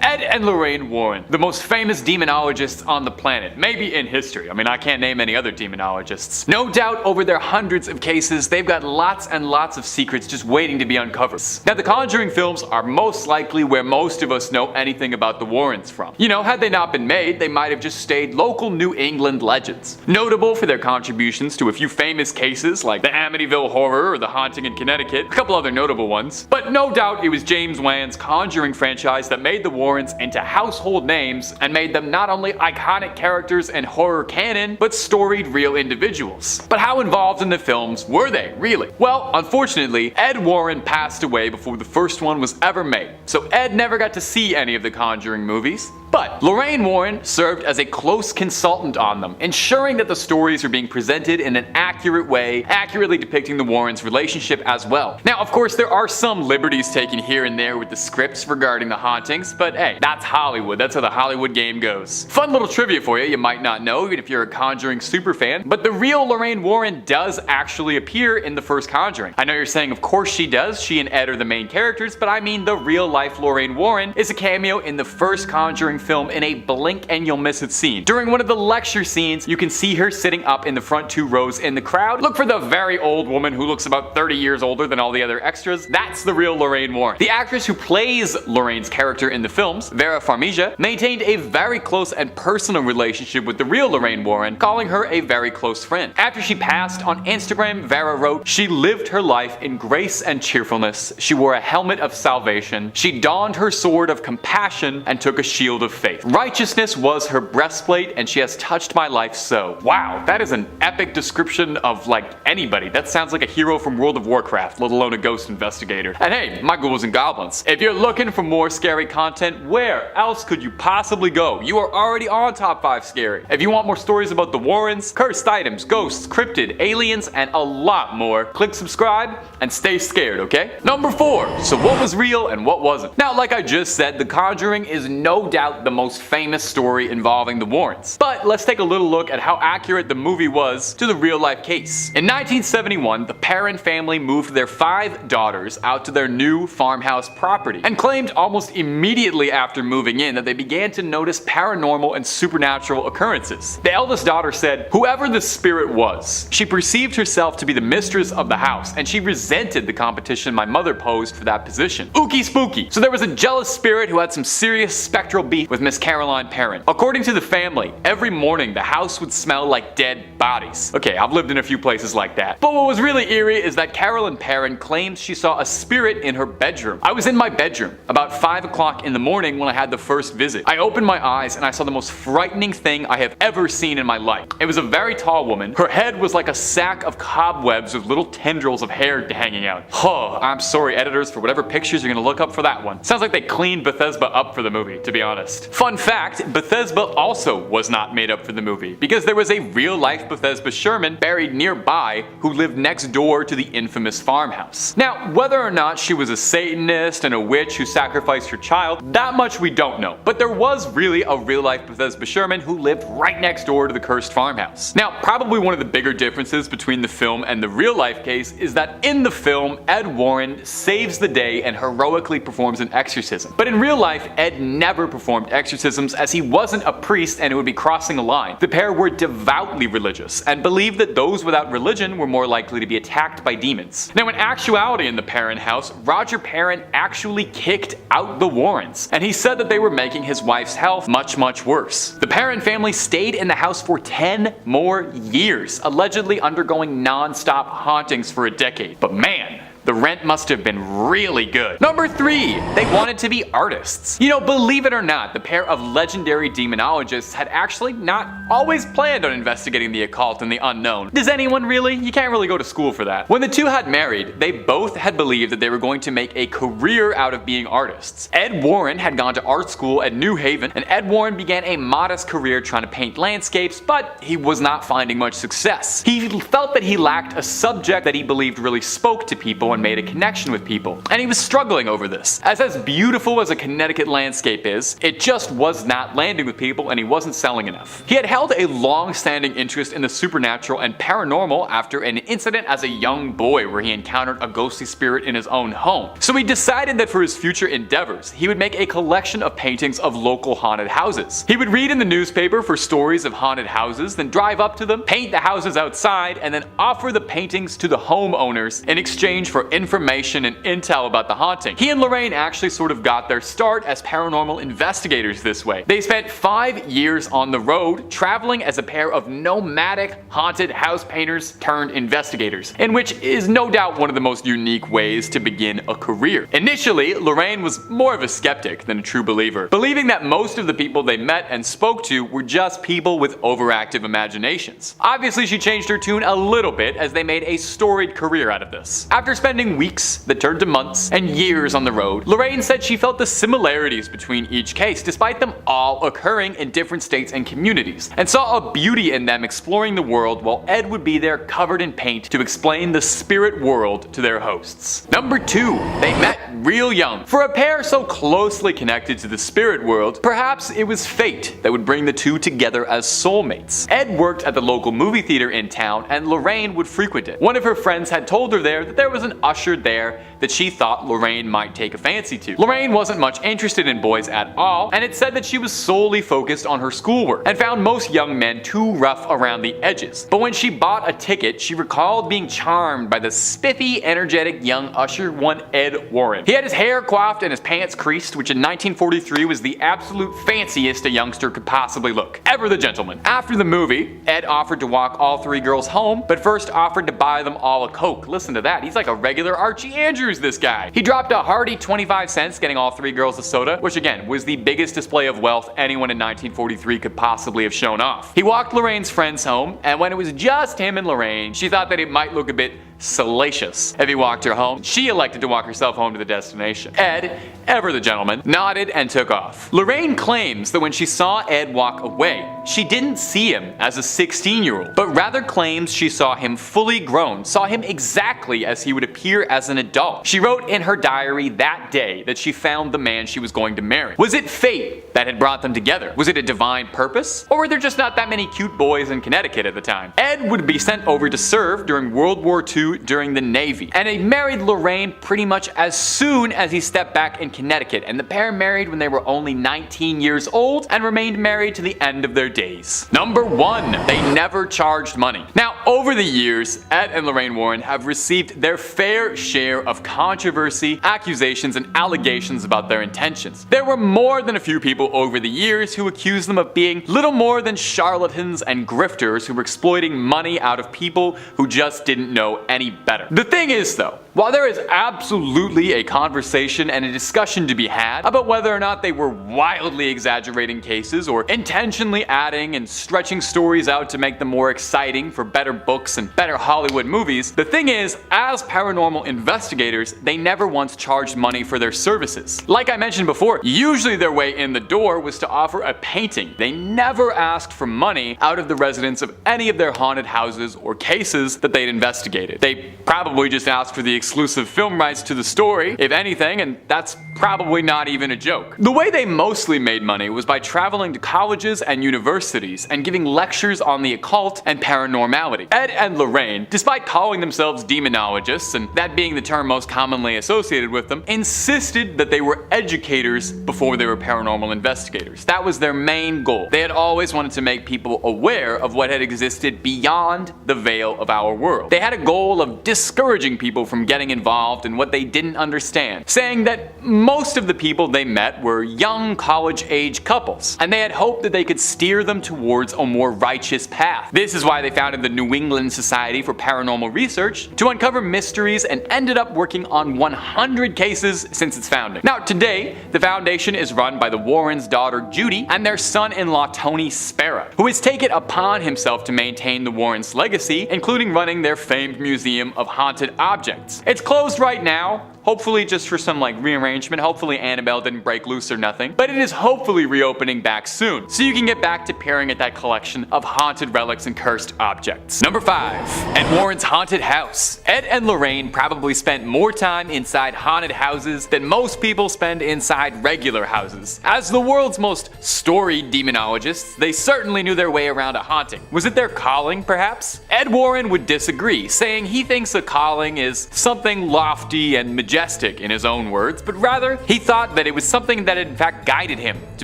Ed and Lorraine Warren, the most famous demonologists on the planet, maybe in history. I mean, I can't name any other demonologists. No doubt over their hundreds of cases, they've got lots and lots of secrets just waiting to be uncovered. Now, the Conjuring films are most likely where most of us know anything about the Warrens from. You know, had they not been made, they might have just stayed local New England legends. Notable for their contributions to a few famous cases like the Amityville horror or the haunting in Connecticut, a couple other notable ones. But no doubt it was James Wan's Conjuring franchise that made the Warrens into household names and made them not only iconic characters in horror canon, but storied real individuals. But how involved in the films were they, really? Well, unfortunately, Ed Warren passed away before the first one was ever made, so Ed never got to see any of the Conjuring movies. But Lorraine Warren served as a close consultant on them, ensuring that the stories were being presented in an accurate way, accurately depicting the Warrens' relationship as well. Now, of course, there are some liberties taken here and there with the scripts regarding the hauntings, but hey, that's Hollywood. That's how the Hollywood game goes. Fun little trivia for you might not know, even if you're a Conjuring superfan, but the real Lorraine Warren does actually appear in the first Conjuring. I know you're saying, of course she does. She and Ed are the main characters, but I mean the real-life Lorraine Warren is a cameo in the first Conjuring film in a blink and you'll miss it scene. During one of the lecture scenes, you can see her sitting up in the front 2 rows in the crowd. Look for the very old woman who looks about 30 years older than all the other extras. That's the real Lorraine Warren. The actress who plays Lorraine's character in the films, Vera Farmiga, maintained a very close and personal relationship with the real Lorraine Warren, calling her a very close friend. After she passed, on Instagram, Vera wrote, "She lived her life in grace and cheerfulness. She wore a helmet of salvation. She donned her sword of compassion and took a shield of faith. Righteousness was her breastplate, and she has touched my life so." Wow, that is an epic description of like anybody. That sounds like a hero from World of Warcraft, let alone a ghost investigator. And hey, my ghouls and goblins. If you're looking for more scary content, where else could you possibly go? You are already on Top 5 Scary. If you want more stories about the Warrens, cursed items, ghosts, cryptid, aliens, and a lot more, click subscribe and stay scared, okay? Number 4. So what was real and what wasn't? Now, like I just said, The Conjuring is no doubt the most famous story involving the Warrens. But let's take a little look at how accurate the movie was to the real-life case. In 1971, the Perron family moved their 5 daughters out to their new farmhouse property and claimed almost immediately after moving in that they began to notice paranormal and supernatural occurrences. The eldest daughter said, "Whoever the spirit was, she perceived herself to be the mistress of the house, and she resented the competition my mother posed for that position. Ookie spooky." So there was a jealous spirit who had some serious spectral beef with Miss Caroline Perron. According to the family, every morning the house would smell like dead bodies. Okay, I've lived in a few places like that. But what was really eerie is that Caroline Perron claims she saw a spirit in her bedroom. "I was in my bedroom about 5 o'clock in the morning when I had the first visit. I opened my eyes and I saw the most frightening thing I have ever seen in my life. It was a very tall woman. Her head was like a sack of cobwebs with little tendrils of hair hanging out." Oh, I'm sorry editors for whatever pictures you're gonna look up for that one. Sounds like they cleaned Bethesda up for the movie, to be honest. Fun fact, Bethesda also was not made up for the movie, because there was a real-life Bethesda Sherman buried nearby who lived next door to the infamous farmhouse. Now, whether or not she was a Satanist and a witch who sacrificed her child, that much we don't know. But there was really a real-life Bethesda Sherman who lived right next door to the cursed farmhouse. Now, probably one of the bigger differences between the film and the real-life case is that in the film, Ed Warren saves the day and heroically performs an exorcism. But in real life, Ed never performed exorcisms as he wasn't a priest and it would be crossing a line. The pair were devoutly religious and believed that those without religion were more likely to be attacked by demons. Now, in actuality in the Perron house, Roger Perron actually kicked out the Warrens, and he said that they were making his wife's health much, much worse. The Perron family stayed in the house for 10 more years, allegedly undergoing non-stop hauntings for a decade. But man, the rent must have been really good. Number 3, they wanted to be artists. You know, believe it or not, the pair of legendary demonologists had actually not always planned on investigating the occult and the unknown. Does anyone really? You can't really go to school for that. When the two had married, they both had believed that they were going to make a career out of being artists. Ed Warren had gone to art school at New Haven, and Ed Warren began a modest career trying to paint landscapes, but he was not finding much success. He felt that he lacked a subject that he believed really spoke to people anyone made a connection with people, and he was struggling over this. As beautiful as a Connecticut landscape is, it just was not landing with people and he wasn't selling enough. He had held a long-standing interest in the supernatural and paranormal after an incident as a young boy where he encountered a ghostly spirit in his own home. So he decided that for his future endeavors, he would make a collection of paintings of local haunted houses. He would read in the newspaper for stories of haunted houses, then drive up to them, paint the houses outside, and then offer the paintings to the homeowners in exchange for information and intel about the haunting. He and Lorraine actually sort of got their start as paranormal investigators this way. They spent 5 years on the road, traveling as a pair of nomadic haunted house painters turned investigators, in which is no doubt one of the most unique ways to begin a career. Initially, Lorraine was more of a skeptic than a true believer, believing that most of the people they met and spoke to were just people with overactive imaginations. Obviously, she changed her tune a little bit as they made a storied career out of this. After spending weeks that turned to months and years on the road, Lorraine said she felt the similarities between each case, despite them all occurring in different states and communities, and saw a beauty in them exploring the world while Ed would be there covered in paint to explain the spirit world to their hosts. Number 2. They met real young. For a pair so closely connected to the spirit world, perhaps it was fate that would bring the two together as soulmates. Ed worked at the local movie theater in town and Lorraine would frequent it. One of her friends had told her there that there was an usher there that she thought Lorraine might take a fancy to. Lorraine wasn't much interested in boys at all, and it said that she was solely focused on her schoolwork and found most young men too rough around the edges. But when she bought a ticket, she recalled being charmed by the spiffy, energetic young usher, one Ed Warren. He had his hair coiffed and his pants creased, which in 1943 was the absolute fanciest a youngster could possibly look. Ever the gentleman. After the movie, Ed offered to walk all 3 girls home, but first offered to buy them all a Coke. Listen to that, he's like a regular Archie Andrews, this guy. He dropped a hearty 25 cents getting all 3 girls a soda, which again was the biggest display of wealth anyone in 1943 could possibly have shown off. He walked Lorraine's friends home, and when it was just him and Lorraine, she thought that it might look a bit salacious if he walked her home. She elected to walk herself home to the destination. Ed, ever the gentleman, nodded and took off. Lorraine claims that when she saw Ed walk away, she didn't see him as a 16-year-old, but rather claims she saw him fully grown, saw him exactly as he would appear as an adult. She wrote in her diary that day that she found the man she was going to marry. Was it fate that had brought them together? Was it a divine purpose? Or were there just not that many cute boys in Connecticut at the time? Ed would be sent over to serve during World War II during the Navy, and he married Lorraine pretty much as soon as he stepped back in Connecticut, and the pair married when they were only 19 years old and remained married to the end of their days. Number 1. They never charged money. Now, over the years, Ed and Lorraine Warren have received their fair share of controversy, accusations, and allegations about their intentions. There were more than a few people over the years who accused them of being little more than charlatans and grifters who were exploiting money out of people who just didn't know any better. The thing is though, while there is absolutely a conversation and a discussion to be had about whether or not they were wildly exaggerating cases or intentionally adding and stretching stories out to make them more exciting for better books and better Hollywood movies, the thing is, as paranormal investigators, they never once charged money for their services. Like I mentioned before, usually their way in the door was to offer a painting. They never asked for money out of the residents of any of their haunted houses or cases that they'd investigated. They probably just asked for the exclusive film rights to the story, if anything, and that's probably not even a joke. The way they mostly made money was by traveling to colleges and universities and giving lectures on the occult and paranormality. Ed and Lorraine, despite calling themselves demonologists, and that being the term most commonly associated with them, insisted that they were educators before they were paranormal investigators. That was their main goal. They had always wanted to make people aware of what had existed beyond the veil of our world. They had a goal of discouraging people from getting involved in what they didn't understand, saying that most of the people they met were young college-age couples, and they had hoped that they could steer them towards a more righteous path. This is why they founded the New England Society for Paranormal Research to uncover mysteries and ended up working on 100 cases since its founding. Now today, the foundation is run by the Warrens' daughter Judy and their son-in-law Tony Spera, who has taken upon himself to maintain the Warrens' legacy, including running their famed museum of haunted objects. It's closed right now, hopefully just for some rearrangement and hopefully Annabelle didn't break loose or nothing, but it is hopefully reopening back soon, so you can get back to peering at that collection of haunted relics and cursed objects. Number 5. Ed Warren's haunted house. Ed and Lorraine probably spent more time inside haunted houses than most people spend inside regular houses. As the world's most storied demonologists, they certainly knew their way around a haunting. Was it their calling, perhaps? Ed Warren would disagree, saying he thinks a calling is something lofty and majestic in his own words, but rather he thought that it was something that in fact guided him to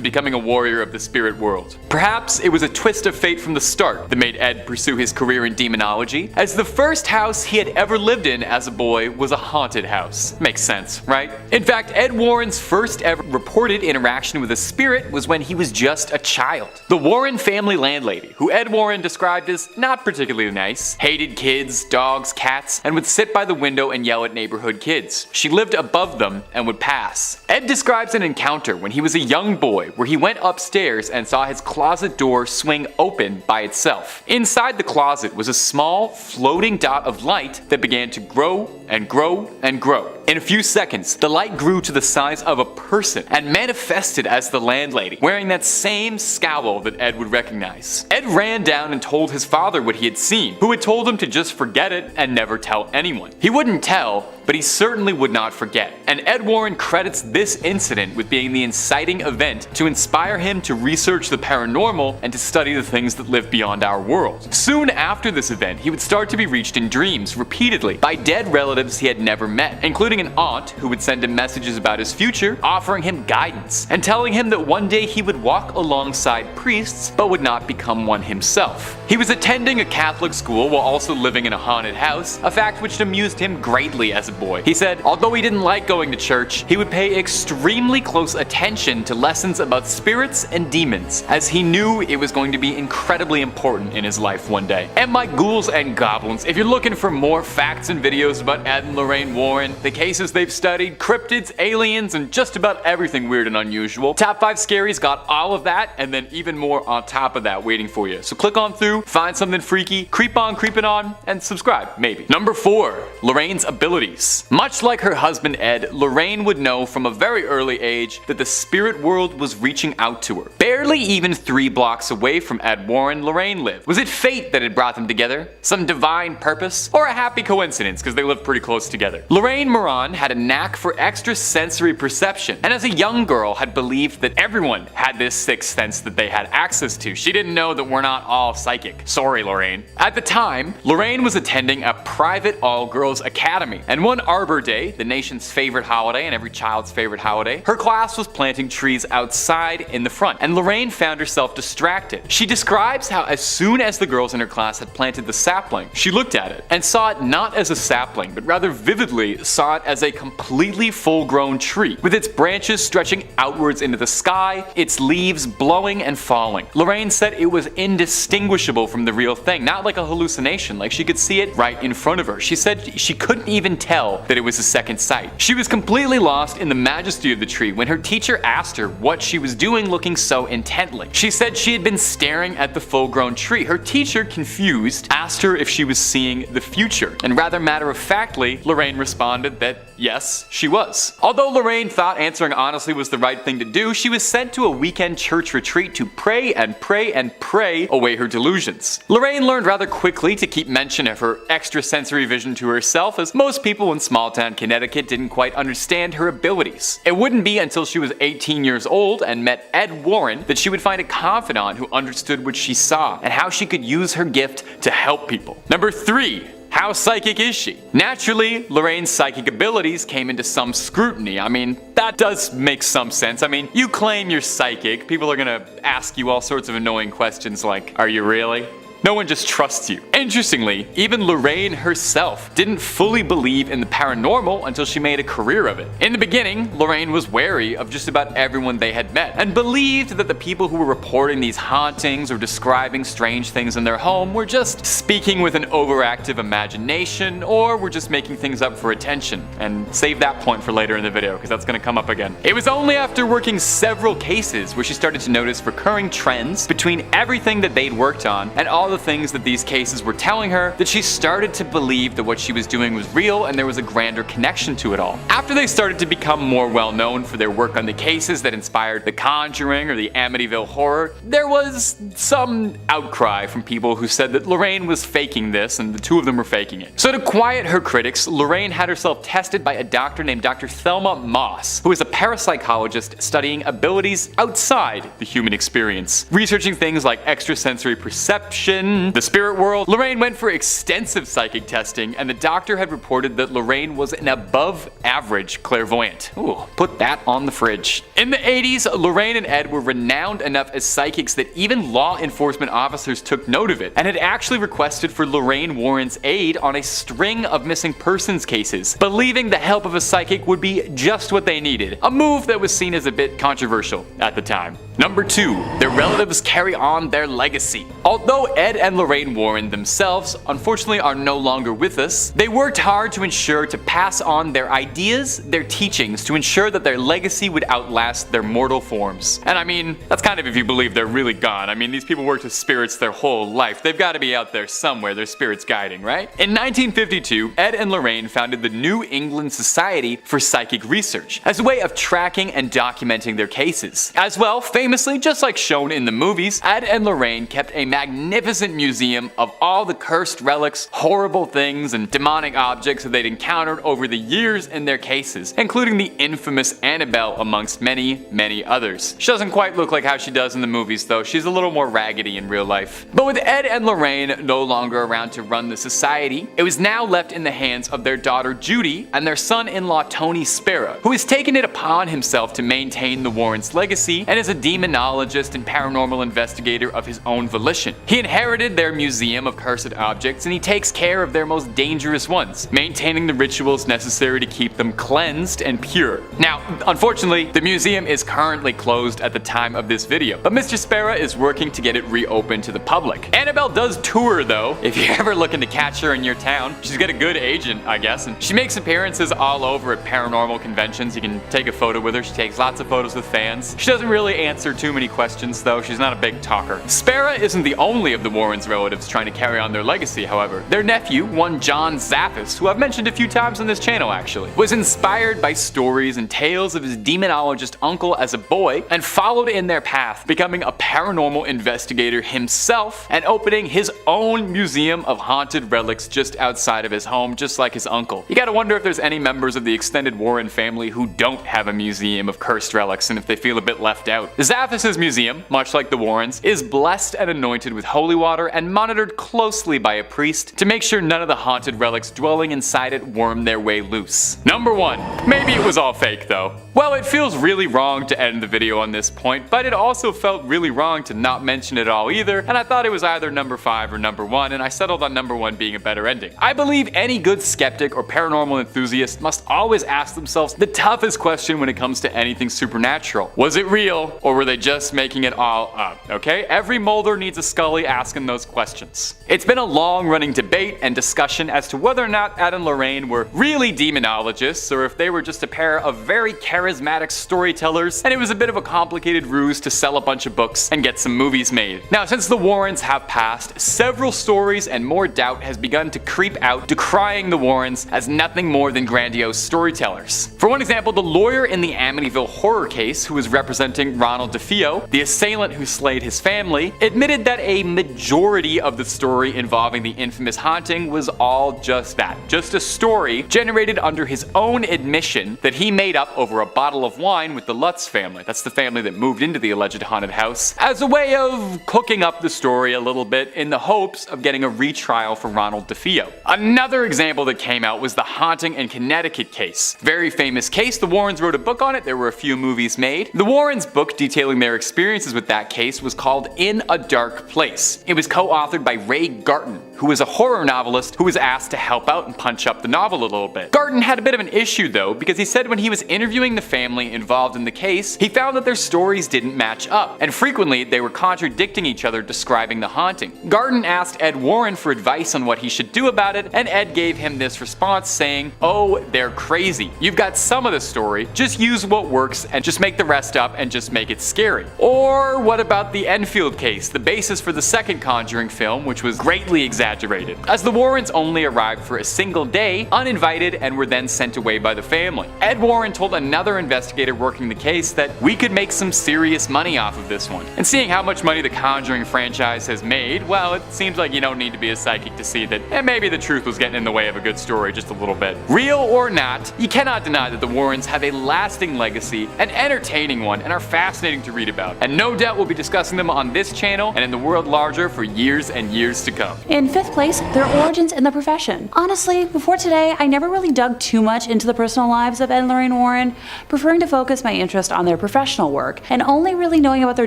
becoming a warrior of the spirit world. Perhaps it was a twist of fate from the start that made Ed pursue his career in demonology, as the first house he had ever lived in as a boy was a haunted house. Makes sense, right? In fact, Ed Warren's first ever reported interaction with a spirit was when he was just a child. The Warren family landlady, who Ed Warren described as not particularly nice, hated kids, dogs, cats, and would sit by the window and yell at neighborhood kids. She lived above them and would pass. Ed describes an encounter when he was a young boy where he went upstairs and saw his closet door swing open by itself. Inside the closet was a small, floating dot of light that began to grow and grow and grow. In a few seconds, the light grew to the size of a person and manifested as the landlady, wearing that same scowl that Ed would recognize. Ed ran down and told his father what he had seen, who had told him to just forget it and never tell anyone. He wouldn't tell, but he certainly would not forget. And Ed Warren credits this incident with being the inciting event to inspire him to research the paranormal and to study the things that live beyond our world. Soon after this event, he would start to be reached in dreams repeatedly by dead relatives he had never met, including an aunt who would send him messages about his future, offering him guidance, and telling him that one day he would walk alongside priests but would not become one himself. He was attending a Catholic school while also living in a haunted house, a fact which amused him greatly as a boy. He said, although he didn't like going to church, he would pay extremely close attention to lessons about spirits and demons, as he knew it was going to be incredibly important in his life one day. And my ghouls and goblins, if you're looking for more facts and videos about Ed and Lorraine Warren, the cases they've studied, cryptids, aliens, and just about everything weird and unusual, Top 5 Scaries got all of that and then even more on top of that waiting for you. So click on through, find something freaky, creep on creeping on, and subscribe, maybe. Number 4. Lorraine's abilities. Much like her husband Ed, Lorraine would know from a very early age that the spirit world was reaching out to her. Barely even 3 blocks away from Ed Warren, Lorraine lived. Was it fate that had brought them together? Some divine purpose? Or a happy coincidence because they lived pretty close together? Lorraine Moran had a knack for extrasensory perception, and as a young girl had believed that everyone had this sixth sense that they had access to. She didn't know that we're not all psychic. Sorry, Lorraine. At the time, Lorraine was attending a private all-girls academy, and one Arbor Day, the nation's favorite holiday and every child's favorite holiday, her class was planting trees outside in the front, and Lorraine found herself distracted. She describes how as soon as the girls in her class had planted the sapling, she looked at it and saw it not as a sapling, but rather vividly saw it as a completely full-grown tree, with its branches stretching outwards into the sky, its leaves blowing and falling. Lorraine said it was indistinguishable from the real thing, not like a hallucination, like she could see it right in front of her. She said she couldn't even tell that it was a second sight. She was completely lost in the majesty of the tree when her teacher asked her what she was doing looking so intently. She said she had been staring at the full-grown tree. Her teacher, confused, asked her if she was seeing the future, and rather matter-of-factly, Lorraine responded that yes, she was. Although Lorraine thought answering honestly was the right thing to do, she was sent to a weekend church retreat to pray and pray and pray away her delusions. Lorraine learned rather quickly to keep mention of her extrasensory vision to herself, as most people in small-town Connecticut didn't quite understand her abilities. It wouldn't be until she was 18 years old and met Ed Warren that she would find a confidant who understood what she saw and how she could use her gift to help people. Number 3. How psychic is she? Naturally, Lorraine's psychic abilities came into some scrutiny. I mean, that does make some sense. I mean, you claim you're psychic, people are gonna ask you all sorts of annoying questions like, are you really? No one just trusts you. Interestingly, even Lorraine herself didn't fully believe in the paranormal until she made a career of it. In the beginning, Lorraine was wary of just about everyone they had met, and believed that the people who were reporting these hauntings or describing strange things in their home were just speaking with an overactive imagination, or were just making things up for attention. And save that point for later in the video, because that's gonna come up again. It was only after working several cases where she started to notice recurring trends between everything that they'd worked on and all the the things that these cases were telling her that she started to believe that what she was doing was real and there was a grander connection to it all. After they started to become more well known for their work on the cases that inspired the Conjuring or the Amityville horror, there was some outcry from people who said that Lorraine was faking this and the two of them were faking it. So to quiet her critics, Lorraine had herself tested by a doctor named Dr. Thelma Moss, who is a parapsychologist studying abilities outside the human experience. Researching things like extrasensory perception, the spirit world, Lorraine went for extensive psychic testing, and the doctor had reported that Lorraine was an above average clairvoyant. Ooh, put that on the fridge. In the 80s, Lorraine and Ed were renowned enough as psychics that even law enforcement officers took note of it, and had actually requested for Lorraine Warren's aid on a string of missing persons cases, believing the help of a psychic would be just what they needed, a move that was seen as a bit controversial at the time. Number 2. Their relatives carry on their legacy. Although Ed and Lorraine Warren themselves unfortunately are no longer with us, they worked hard to ensure to pass on their ideas, their teachings, to ensure that their legacy would outlast their mortal forms. And I mean, that's kind of if you believe they're really gone. I mean, these people worked with spirits their whole life. They've got to be out there somewhere, their spirits guiding, right? In 1952, Ed and Lorraine founded the New England Society for Psychic Research as a way of tracking and documenting their cases. As well, famously, just like shown in the movies, Ed and Lorraine kept a magnificent museum of all the cursed relics, horrible things, and demonic objects that they'd encountered over the years in their cases, including the infamous Annabelle amongst many, many others. She doesn't quite look like how she does in the movies though, she's a little more raggedy in real life. But with Ed and Lorraine no longer around to run the society, it was now left in the hands of their daughter Judy and their son-in-law Tony Spera, who has taken it upon himself to maintain the Warrens' legacy and is a demonologist and paranormal investigator of his own volition. He inherited their museum of cursed objects and he takes care of their most dangerous ones, maintaining the rituals necessary to keep them cleansed and pure. Now, unfortunately, the museum is currently closed at the time of this video, but Mr. Spera is working to get it reopened to the public. Annabelle does tour though, if you're ever looking to catch her in your town. She's got a good agent, I guess, and she makes appearances all over at paranormal conventions. You can take a photo with her. She takes lots of photos with fans. She doesn't really answer too many questions though. She's not a big talker. Spera isn't the only of the Warrens' relatives trying to carry on their legacy, however. Their nephew, one John Zaffis, who I've mentioned a few times on this channel actually, was inspired by stories and tales of his demonologist uncle as a boy and followed in their path, becoming a paranormal investigator himself and opening his own museum of haunted relics just outside of his home, just like his uncle. You gotta wonder if there's any members of the extended Warren family who don't have a museum of cursed relics and if they feel a bit left out. Zaffis' museum, much like the Warrens, is blessed and anointed with holy water and monitored closely by a priest to make sure none of the haunted relics dwelling inside it worm their way loose. Number 1. Maybe it was all fake though. Well, it feels really wrong to end the video on this point, but it also felt really wrong to not mention it all either, and I thought it was either number 5 or number 1, and I settled on number 1 being a better ending. I believe any good skeptic or paranormal enthusiast must always ask themselves the toughest question when it comes to anything supernatural. Was it real, or were they just making it all up? Okay? Every Mulder needs a Scully asking those questions. It's been a long-running debate and discussion as to whether or not Ed and Lorraine were really demonologists, or if they were just a pair of very charismatic storytellers, and it was a bit of a complicated ruse to sell a bunch of books and get some movies made. Now, since the Warrens have passed, several stories and more doubt has begun to creep out, decrying the Warrens as nothing more than grandiose storytellers. For one example, the lawyer in the Amityville horror case, who was representing Ronald DeFeo, the assailant who slayed his family, admitted that a majority of the story involving the infamous haunting was all just that, just a story generated under his own admission that he made up over a bottle of wine with the Lutz family. That's the family that moved into the alleged haunted house, as a way of cooking up the story a little bit in the hopes of getting a retrial for Ronald DeFeo. Another example that came out was the haunting in Connecticut case. Very famous case. The Warrens wrote a book on it. There were a few movies made. The Warrens' book detailing their experiences with that case was called In a Dark Place. It was co-authored by Ray Garton, who was a horror novelist who was asked to help out and punch up the novel a little bit. Garton had a bit of an issue though, because he said when he was interviewing the family involved in the case, he found that their stories didn't match up, and frequently they were contradicting each other describing the haunting. Garton asked Ed Warren for advice on what he should do about it, and Ed gave him this response saying, "Oh, they're crazy. You've got some of the story, just use what works and just make the rest up and just make it scary." Or what about the Enfield case, the basis for the second second Conjuring film, which was greatly exaggerated, as the Warrens only arrived for a single day, uninvited, and were then sent away by the family. Ed Warren told another investigator working the case that we could make some serious money off of this one. And seeing how much money the Conjuring franchise has made, well, it seems like you don't need to be a psychic to see that maybe the truth was getting in the way of a good story just a little bit. Real or not, you cannot deny that the Warrens have a lasting legacy, an entertaining one, and are fascinating to read about. And no doubt we'll be discussing them on this channel and in the world larger for years and years to come. In 5th place, their origins in the profession. Honestly, before today, I never really dug too much into the personal lives of Ed and Lorraine Warren, preferring to focus my interest on their professional work, and only really knowing about their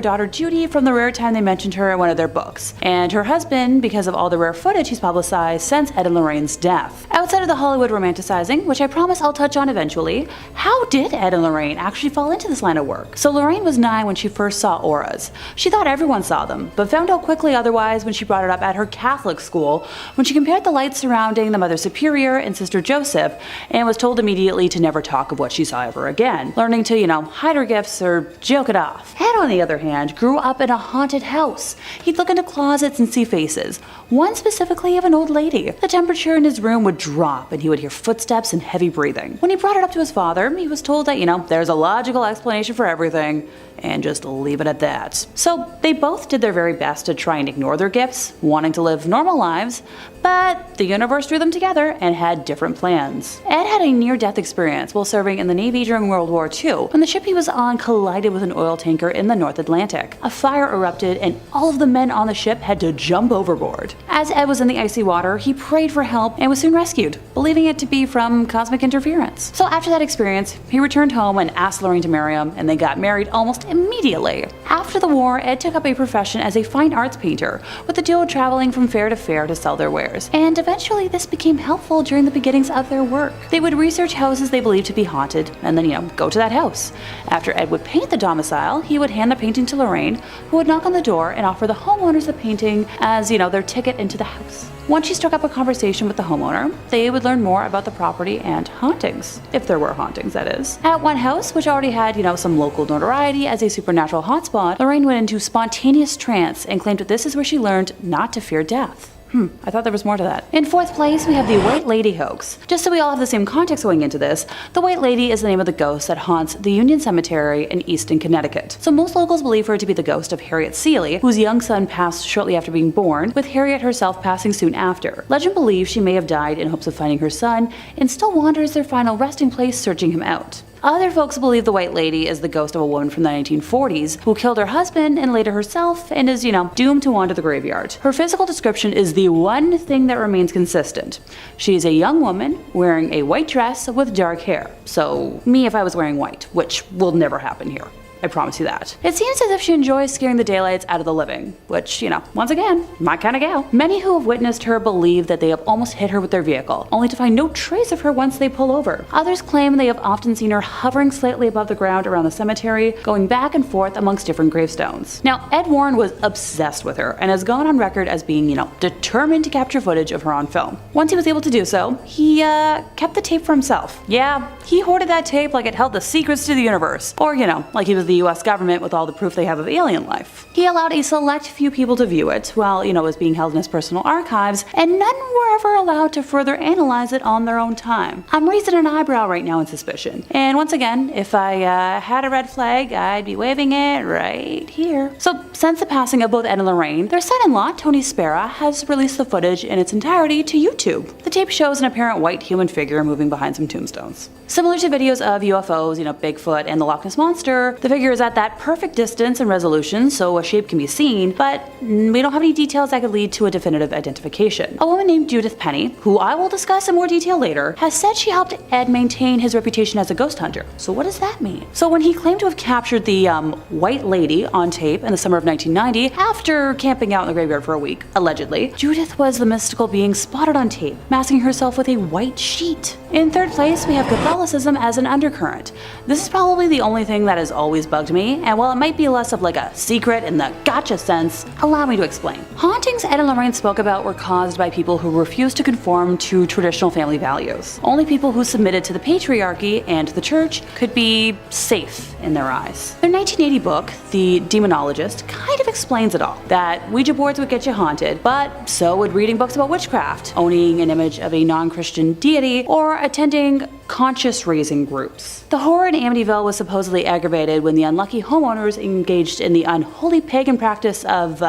daughter Judy from the rare time they mentioned her in one of their books, and her husband because of all the rare footage he's publicized since Ed and Lorraine's death. Outside of the Hollywood romanticizing, which I promise I'll touch on eventually, how did Ed and Lorraine actually fall into this line of work? So Lorraine was 9 when she first saw auras. She thought everyone saw them, but found out quickly otherwise when she brought it up at her Catholic school, when she compared the lights surrounding the Mother Superior and Sister Joseph, and was told immediately to never talk of what she saw ever again, learning to, hide her gifts or joke it off. Ed, on the other hand, grew up in a haunted house. He'd look into closets and see faces, one specifically of an old lady. The temperature in his room would drop and he would hear footsteps and heavy breathing. When he brought it up to his father, he was told that, there's a logical explanation for everything, and just leave it at that. So they both did their very best to try and ignore their gifts, wanting to live normal lives, but the universe threw them together and had different plans. Ed had a near-death experience while serving in the Navy during World War II, when the ship he was on collided with an oil tanker in the North Atlantic. A fire erupted and all of the men on the ship had to jump overboard. As Ed was in the icy water, he prayed for help and was soon rescued, believing it to be from cosmic interference. So after that experience, he returned home and asked Lorraine to marry him, and they got married almost immediately. After the war, Ed took up a profession as a fine arts painter, with the duo traveling from fair to fair to sell their wares, and eventually this became helpful during the beginnings of their work. They would research houses they believed to be haunted, and then, go to that house. After Ed would paint the domicile, he would hand the painting to Lorraine, who would knock on the door and offer the homeowners the painting as, their ticket into the house. Once she struck up a conversation with the homeowner, they would learn more about the property and hauntings, if there were hauntings, that is. At one house, which already had, some local notoriety as a supernatural hotspot, Lorraine went into spontaneous trance and claimed that this is where she learned not to fear death. I thought there was more to that. In 4th place, we have the White Lady hoax. Just so we all have the same context going into this, the White Lady is the name of the ghost that haunts the Union Cemetery in Easton, Connecticut. So most locals believe her to be the ghost of Harriet Seeley, whose young son passed shortly after being born, with Harriet herself passing soon after. Legend believes she may have died in hopes of finding her son, and still wanders their final resting place searching him out. Other folks believe the White Lady is the ghost of a woman from the 1940s who killed her husband and later herself and is, doomed to wander the graveyard. Her physical description is the one thing that remains consistent. She is a young woman wearing a white dress with dark hair. So me if I was wearing white, which will never happen here. I promise you that. It seems as if she enjoys scaring the daylights out of the living, which, once again, my kind of gal. Many who have witnessed her believe that they have almost hit her with their vehicle, only to find no trace of her once they pull over. Others claim they have often seen her hovering slightly above the ground around the cemetery, going back and forth amongst different gravestones. Now, Ed Warren was obsessed with her and has gone on record as being, determined to capture footage of her on film. Once he was able to do so, he kept the tape for himself. Yeah, he hoarded that tape like it held the secrets to the universe, or, like he was the US government with all the proof they have of alien life. He allowed a select few people to view it while, it was being held in his personal archives, and none were ever allowed to further analyze it on their own time. I'm raising an eyebrow right now in suspicion. And once again, if I had a red flag, I'd be waving it right here. So since the passing of both Ed and Lorraine, their son-in-law, Tony Spera, has released the footage in its entirety to YouTube. The tape shows an apparent white human figure moving behind some tombstones. Similar to videos of UFOs, Bigfoot and the Loch Ness Monster, the figure is at that perfect distance and resolution so a shape can be seen, but we don't have any details that could lead to a definitive identification. A woman named Judith Penny, who I will discuss in more detail later, has said she helped Ed maintain his reputation as a ghost hunter. So what does that mean? So when he claimed to have captured the White Lady on tape in the summer of 1990, after camping out in the graveyard for a week, allegedly, Judith was the mystical being spotted on tape, masking herself with a white sheet. In 3rd place, we have Catholicism as an undercurrent. This is probably the only thing that has always bugged me, and while it might be less of like a secret in the gotcha sense, allow me to explain. Hauntings Ed and Lorraine spoke about were caused by people who refused to conform to traditional family values. Only people who submitted to the patriarchy and the church could be safe in their eyes. Their 1980 book, The Demonologist, kind of explains it all. That Ouija boards would get you haunted, but so would reading books about witchcraft, owning an image of a non-Christian deity, or attending conscious raising groups. The horror in Amityville was supposedly aggravated when the unlucky homeowners engaged in the unholy pagan practice of,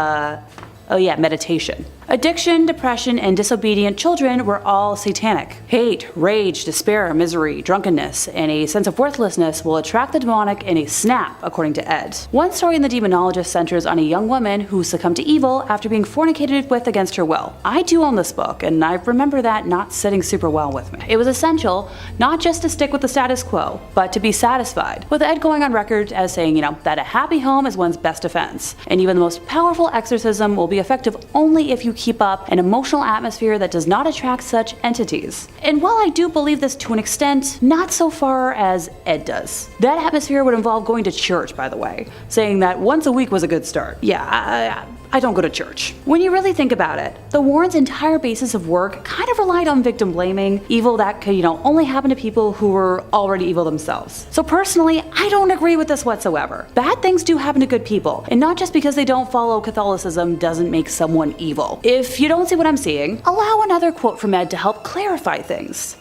meditation. Addiction, depression, and disobedient children were all satanic. Hate, rage, despair, misery, drunkenness, and a sense of worthlessness will attract the demonic in a snap, according to Ed. One story in The Demonologist centers on a young woman who succumbed to evil after being fornicated with against her will. I do own this book, and I remember that not sitting super well with me. It was essential not just to stick with the status quo, but to be satisfied, with Ed going on record as saying, that a happy home is one's best defense, and even the most powerful exorcism will be effective only if you keep up an emotional atmosphere that does not attract such entities. And while I do believe this to an extent, not so far as Ed does. That atmosphere would involve going to church, by the way, saying that once a week was a good start. Yeah, I don't go to church. When you really think about it, the Warrens' entire basis of work kind of relied on victim blaming, evil that could, only happen to people who were already evil themselves. So personally, I don't agree with this whatsoever. Bad things do happen to good people, and not just because they don't follow Catholicism doesn't make someone evil. If you don't see what I'm seeing, allow another quote from Ed to help clarify things.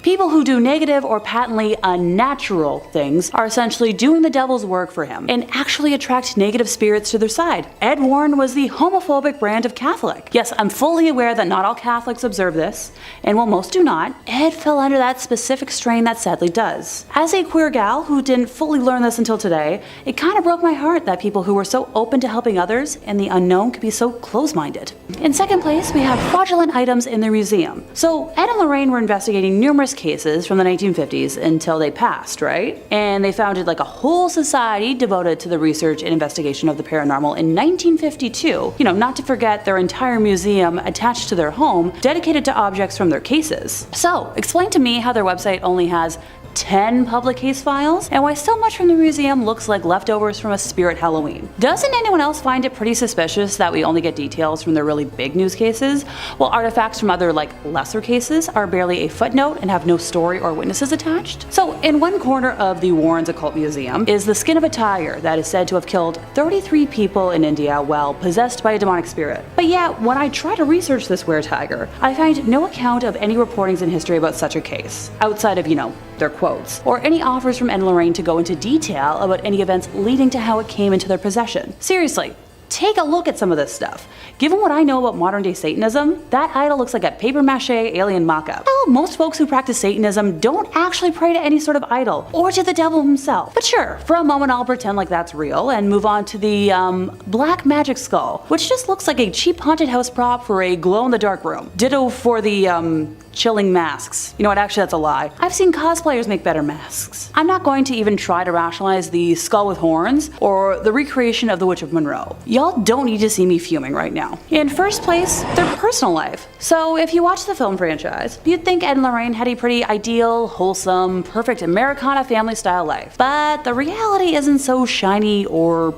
People who do negative or patently unnatural things are essentially doing the devil's work for him, and actually attract negative spirits to their side. Ed Warren was the homophobic brand of Catholic. Yes, I'm fully aware that not all Catholics observe this, and while most do not, Ed fell under that specific strain that sadly does. As a queer gal who didn't fully learn this until today, it kind of broke my heart that people who were so open to helping others and the unknown could be so close-minded. In second place, we have fraudulent items in the museum. So Ed and Lorraine were investigating numerous cases from the 1950s until they passed, right? And they founded like a whole society devoted to the research and investigation of the paranormal in 1952. Not to forget their entire museum attached to their home dedicated to objects from their cases. So, explain to me how their website only has 10 public case files, and why so much from the museum looks like leftovers from a spirit Halloween. Doesn't anyone else find it pretty suspicious that we only get details from their really big news cases, while artifacts from other lesser cases are barely a footnote and have no story or witnesses attached? So in one corner of the Warrens Occult Museum is the skin of a tiger that is said to have killed 33 people in India while possessed by a demonic spirit. But yet, when I try to research this were-tiger, I find no account of any reportings in history about such a case, outside of, their quotes, or any offers from Ed and Lorraine to go into detail about any events leading to how it came into their possession. Seriously, take a look at some of this stuff. Given what I know about modern day Satanism, that idol looks like a papier-mâché alien mock-up. Well, most folks who practice Satanism don't actually pray to any sort of idol, or to the devil himself. But sure, for a moment I'll pretend like that's real, and move on to the, black magic skull, which just looks like a cheap haunted house prop for a glow-in-the-dark room. Ditto for the, chilling masks. You know what, actually that's a lie. I've seen cosplayers make better masks. I'm not going to even try to rationalize the skull with horns, or the recreation of the Witch of Monroe. Y'all don't need to see me fuming right now. In first place, their personal life. So if you watch the film franchise, you'd think Ed and Lorraine had a pretty ideal, wholesome, perfect Americana family style life. But the reality isn't so shiny or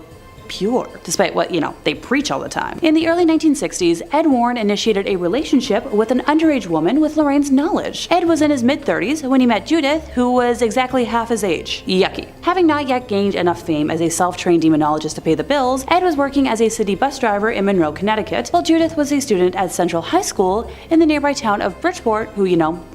pure, despite what, they preach all the time. In the early 1960s, Ed Warren initiated a relationship with an underage woman with Lorraine's knowledge. Ed was in his mid-30s when he met Judith, who was exactly half his age. Yucky. Having not yet gained enough fame as a self-trained demonologist to pay the bills, Ed was working as a city bus driver in Monroe, Connecticut, while Judith was a student at Central High School in the nearby town of Bridgeport, who,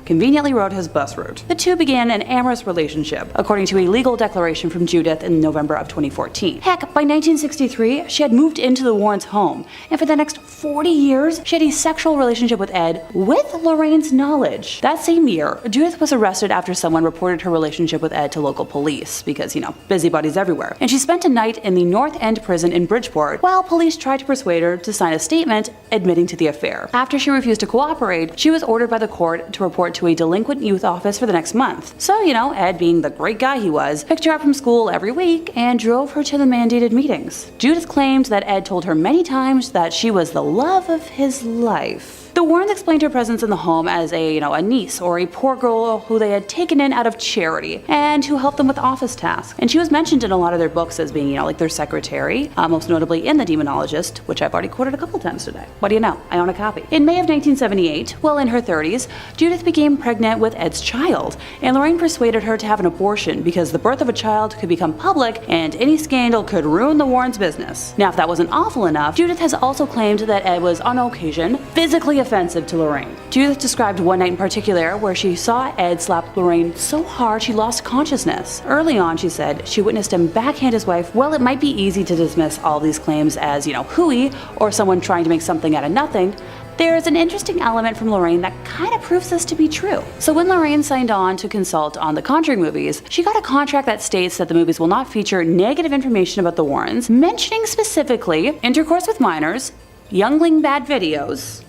conveniently rode his bus route. The two began an amorous relationship, according to a legal declaration from Judith in November of 2014. Heck, by 1963, she had moved into the Warrens' home, and for the next 40 years, she had a sexual relationship with Ed with Lorraine's knowledge. That same year, Judith was arrested after someone reported her relationship with Ed to local police, because, busybodies everywhere. And she spent a night in the North End prison in Bridgeport, while police tried to persuade her to sign a statement admitting to the affair. After she refused to cooperate, she was ordered by the court to report to a delinquent youth office for the next month. So, Ed, being the great guy he was, picked her up from school every week and drove her to the mandated meetings. Judith claimed that Ed told her many times that she was the love of his life. The Warrens explained her presence in the home as a niece or a poor girl who they had taken in out of charity and who helped them with office tasks. And she was mentioned in a lot of their books as being, like their secretary, most notably in The Demonologist, which I've already quoted a couple times today. What do you know? I own a copy. In May of 1978, while in her 30s, Judith became pregnant with Ed's child, and Lorraine persuaded her to have an abortion because the birth of a child could become public and any scandal could ruin the Warrens' business. Now, if that wasn't awful enough, Judith has also claimed that Ed was, on occasion, physically offensive to Lorraine. Judith described one night in particular where she saw Ed slap Lorraine so hard she lost consciousness. Early on, she said, she witnessed him backhand his wife. Well, it might be easy to dismiss all these claims as, hooey, or someone trying to make something out of nothing. There's an interesting element from Lorraine that kind of proves this to be true. So when Lorraine signed on to consult on the Conjuring movies, she got a contract that states that the movies will not feature negative information about the Warrens, mentioning specifically intercourse with minors, youngling bad videos,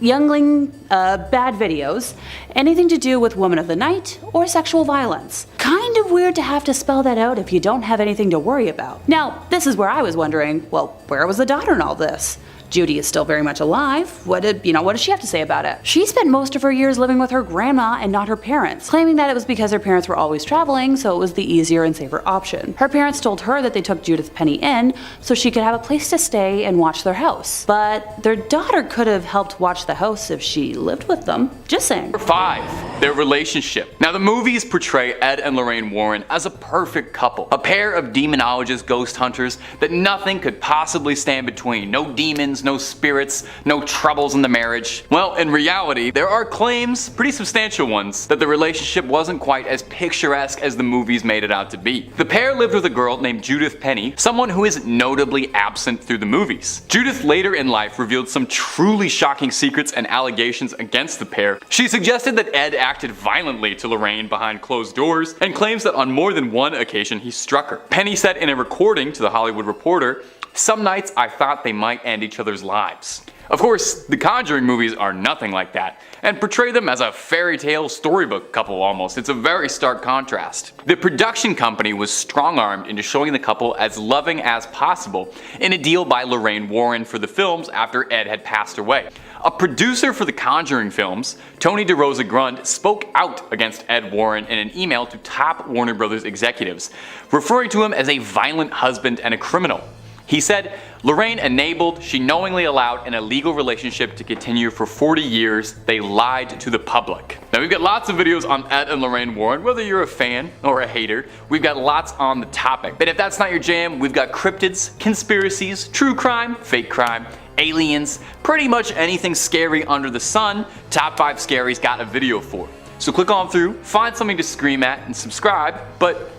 anything to do with women of the night, or sexual violence. Kind of weird to have to spell that out if you don't have anything to worry about. Now, this is where I was wondering, well, where was the daughter in all this? Judy is still very much alive. What does she have to say about it? She spent most of her years living with her grandma and not her parents, claiming that it was because her parents were always traveling, so it was the easier and safer option. Her parents told her that they took Judith Penny in so she could have a place to stay and watch their house. But their daughter could have helped watch the house if she lived with them. Just saying. Number 5. Their relationship. Now, the movies portray Ed and Lorraine Warren as a perfect couple. A pair of demonologist ghost hunters that nothing could possibly stand between. No demons, no spirits, no troubles in the marriage. Well, in reality, there are claims, pretty substantial ones, that the relationship wasn't quite as picturesque as the movies made it out to be. The pair lived with a girl named Judith Penny, someone who is notably absent through the movies. Judith later in life revealed some truly shocking secrets and allegations against the pair. She suggested that Ed acted violently to Lorraine behind closed doors and claims that on more than one occasion he struck her. Penny said in a recording to The Hollywood Reporter, "Some nights I thought they might end each other's lives." Of course, the Conjuring movies are nothing like that, and portray them as a fairy tale storybook couple almost. It's a very stark contrast. The production company was strong-armed into showing the couple as loving as possible in a deal by Lorraine Warren for the films after Ed had passed away. A producer for the Conjuring films, Tony DeRosa Grund, spoke out against Ed Warren in an email to top Warner Brothers executives, referring to him as a violent husband and a criminal. He said, "Lorraine enabled, she knowingly allowed an illegal relationship to continue for 40 years. They lied to the public." Now, we've got lots of videos on Ed and Lorraine Warren, whether you're a fan or a hater. We've got lots on the topic. But if that's not your jam, we've got cryptids, conspiracies, true crime, fake crime, aliens, pretty much anything scary under the sun. Top 5 Scary's got a video for. So click on through, find something to scream at, and subscribe, but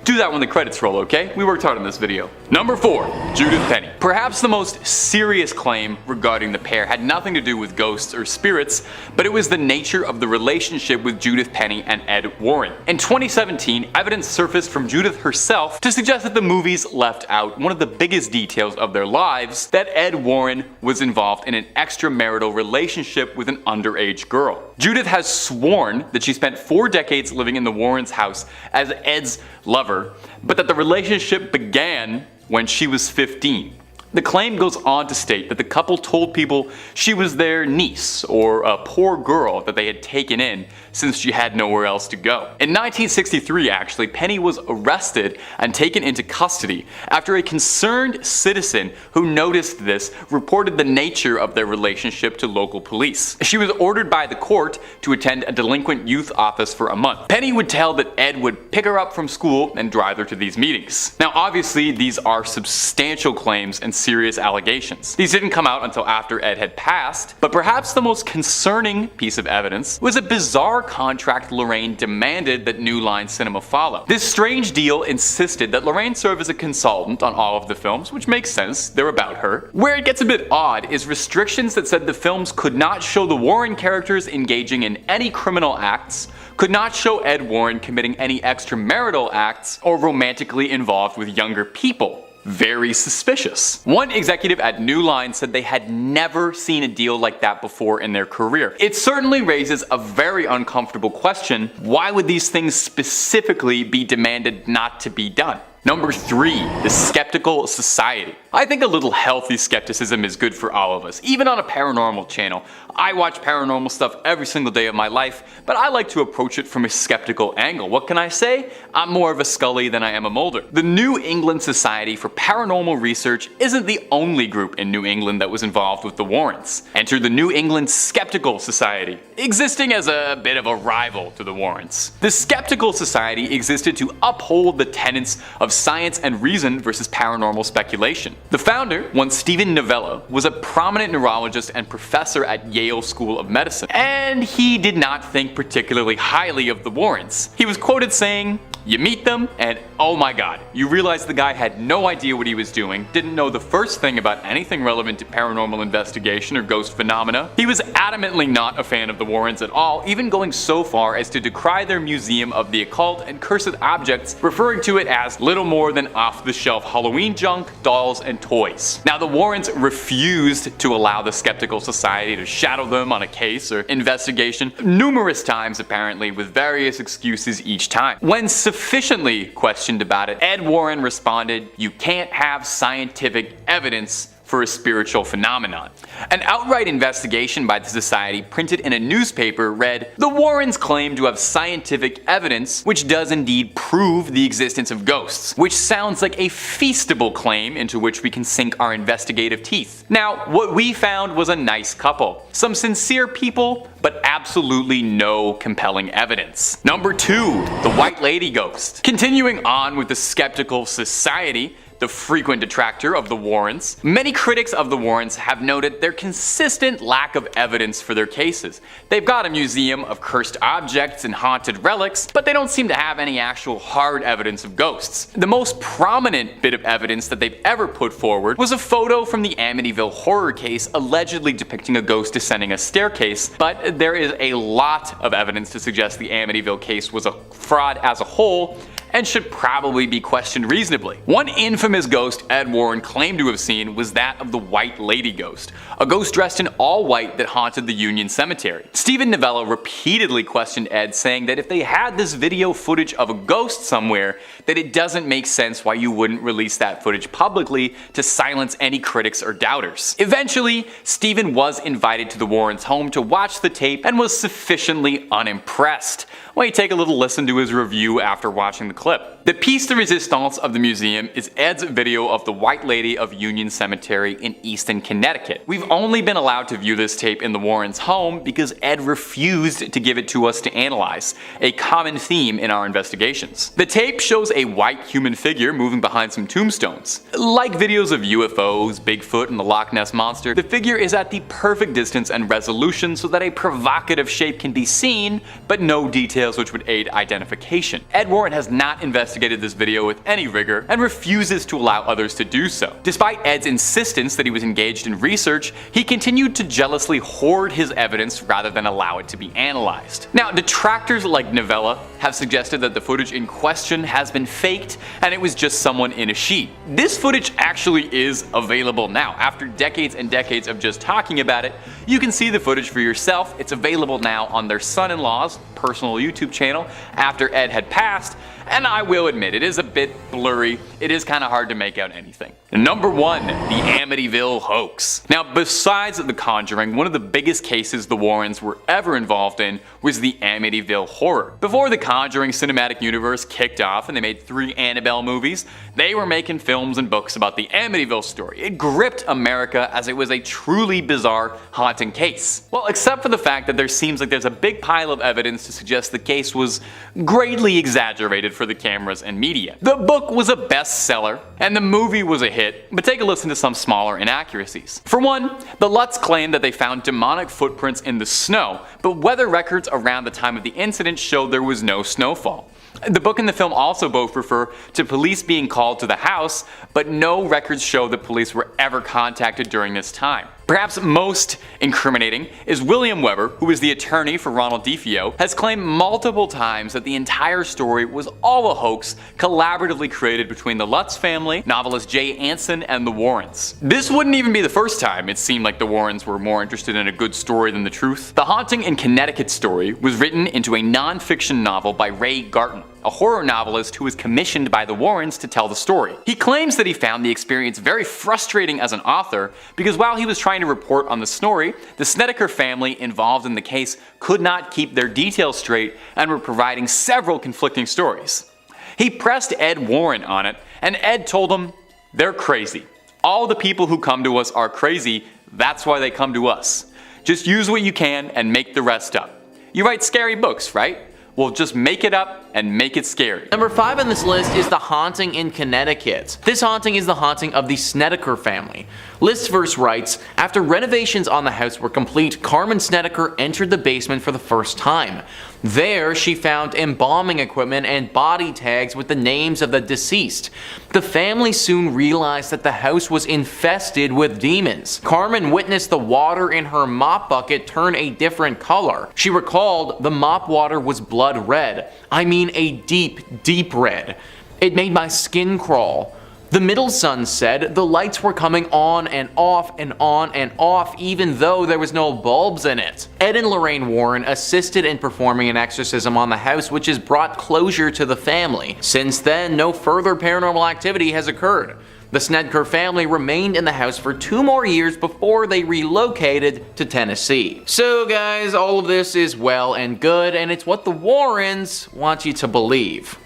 do that when the credits roll, okay? We worked hard on this video. Number 4, Judith Penny. Perhaps the most serious claim regarding the pair had nothing to do with ghosts or spirits, but it was the nature of the relationship with Judith Penny and Ed Warren. In 2017, evidence surfaced from Judith herself to suggest that the movies left out one of the biggest details of their lives, that Ed Warren was involved in an extramarital relationship with an underage girl. Judith has sworn that she spent 4 decades living in the Warrens' house as Ed's lover, but that the relationship began when she was 15. The claim goes on to state that the couple told people she was their niece or a poor girl that they had taken in since she had nowhere else to go. In 1963, actually, Penny was arrested and taken into custody after a concerned citizen who noticed this reported the nature of their relationship to local police. She was ordered by the court to attend a delinquent youth office for a month. Penny would tell that Ed would pick her up from school and drive her to these meetings. Now, obviously, these are substantial claims and serious allegations. These didn't come out until after Ed had passed, but perhaps the most concerning piece of evidence was a bizarre contract Lorraine demanded that New Line Cinema follow. This strange deal insisted that Lorraine serve as a consultant on all of the films, which makes sense, they're about her. Where it gets a bit odd is restrictions that said the films could not show the Warren characters engaging in any criminal acts, could not show Ed Warren committing any extramarital acts, or romantically involved with younger people. Very suspicious. One executive at New Line said they had never seen a deal like that before in their career. It certainly raises a very uncomfortable question: why would these things specifically be demanded not to be done? Number 3. The Skeptical Society. I think a little healthy skepticism is good for all of us, even on a paranormal channel. I watch paranormal stuff every single day of my life, but I like to approach it from a skeptical angle. What can I say? I'm more of a Scully than I am a Mulder. The New England Society for Paranormal Research isn't the only group in New England that was involved with the Warrens. Enter the New England Skeptical Society, existing as a bit of a rival to the Warrens. The Skeptical Society existed to uphold the tenets of science and reason versus paranormal speculation. The founder, one Stephen Novello, was a prominent neurologist and professor at Yale School of Medicine, and he did not think particularly highly of the Warrens. He was quoted saying, "You meet them, and oh my god, you realize the guy had no idea what he was doing, didn't know the first thing about anything relevant to paranormal investigation or ghost phenomena." He was adamantly not a fan of the Warrens at all, even going so far as to decry their museum of the occult and cursed objects, referring to it as little more than off-the-shelf Halloween junk, dolls, and toys. Now, the Warrens refused to allow the Skeptical Society to shadow them on a case or investigation numerous times, apparently, with various excuses each time. When sufficiently questioned about it, Ed Warren responded, "You can't have scientific evidence for a spiritual phenomenon." An outright investigation by the society printed in a newspaper read, "The Warrens claim to have scientific evidence which does indeed prove the existence of ghosts," which sounds like a feastable claim into which we can sink our investigative teeth. Now, what we found was a nice couple. Some sincere people, but absolutely no compelling evidence. Number 2. The White Lady Ghost. Continuing on with the Skeptical Society, the frequent detractor of the Warrens, many critics of the Warrens have noted their consistent lack of evidence for their cases. They've got a museum of cursed objects and haunted relics, but they don't seem to have any actual hard evidence of ghosts. The most prominent bit of evidence that they've ever put forward was a photo from the Amityville horror case allegedly depicting a ghost descending a staircase, but there is a lot of evidence to suggest the Amityville case was a fraud as a whole, and should probably be questioned reasonably. One infamous ghost Ed Warren claimed to have seen was that of the White Lady Ghost, a ghost dressed in all white that haunted the Union Cemetery. Stephen Novello repeatedly questioned Ed, saying that if they had this video footage of a ghost somewhere, that it doesn't make sense why you wouldn't release that footage publicly to silence any critics or doubters. Eventually, Stephen was invited to the Warrens' home to watch the tape and was sufficiently unimpressed. Why don't you take a little listen to his review after watching the clip. The piece de resistance of the museum is Ed's video of the White Lady of Union Cemetery in Easton, Connecticut. We've only been allowed to view this tape in the Warrens' home because Ed refused to give it to us to analyze, a common theme in our investigations. The tape shows a white human figure moving behind some tombstones. Like videos of UFOs, Bigfoot, and the Loch Ness Monster, the figure is at the perfect distance and resolution so that a provocative shape can be seen, but no details which would aid identification. Ed Warren has not investigated this video with any rigor and refuses to allow others to do so. Despite Ed's insistence that he was engaged in research, he continued to jealously hoard his evidence rather than allow it to be analyzed. Now, detractors like Novella have suggested that the footage in question has been faked and it was just someone in a sheet. This footage actually is available now. After decades and decades of just talking about it, you can see the footage for yourself. It's available now on their son-in-law's personal YouTube channel after Ed had passed, and I will admit it is a bit blurry. It is kind of hard to make out anything. Number 1. The Amityville Hoax. Now, besides The Conjuring, one of the biggest cases the Warrens were ever involved in was the Amityville horror. Before the Conjuring cinematic universe kicked off and they made 3 Annabelle movies, they were making films and books about the Amityville story. It gripped America as it was a truly bizarre haunting case. Well, except for the fact that there seems like there's a big pile of evidence to suggest the case was greatly exaggerated for the cameras and media. The book was a bestseller and the movie was a hit, but take a listen to some smaller inaccuracies. For one, the Lutz claimed that they found demonic footprints in the snow, but weather records around the time of the incident showed there was no snowfall. The book and the film also both refer to police being called to the house, but no records show that police were ever contacted during this time. Perhaps most incriminating is William Weber, who is the attorney for Ronald DeFeo, has claimed multiple times that the entire story was all a hoax collaboratively created between the Lutz family, novelist Jay Anson, and the Warrens. This wouldn't even be the first time it seemed like the Warrens were more interested in a good story than the truth. The Haunting in Connecticut story was written into a non-fiction novel by Ray Garton. a horror novelist who was commissioned by the Warrens to tell the story. He claims that he found the experience very frustrating as an author because while he was trying to report on the story, the Snedeker family involved in the case could not keep their details straight and were providing several conflicting stories. He pressed Ed Warren on it, and Ed told him, "They're crazy. All the people who come to us are crazy, that's why they come to us. Just use what you can and make the rest up. You write scary books, right? Well, just make it up and make it scary." Number 5 on this list is the haunting in Connecticut. This haunting is the haunting of the Snedeker family. List verse writes, after renovations on the house were complete, Carmen Snedeker entered the basement for the first time. There, she found embalming equipment and body tags with the names of the deceased. The family soon realized that the house was infested with demons. Carmen witnessed the water in her mop bucket turn a different color. She recalled the mop water was blood red. I mean a deep, deep red. It made my skin crawl. The middle son said the lights were coming on and off and on and off even though there was no bulbs in it. Ed and Lorraine Warren assisted in performing an exorcism on the house, which has brought closure to the family. Since then, no further paranormal activity has occurred. The Snedeker family remained in the house for 2 more years before they relocated to Tennessee. So guys, all of this is well and good, and it's what the Warrens want you to believe.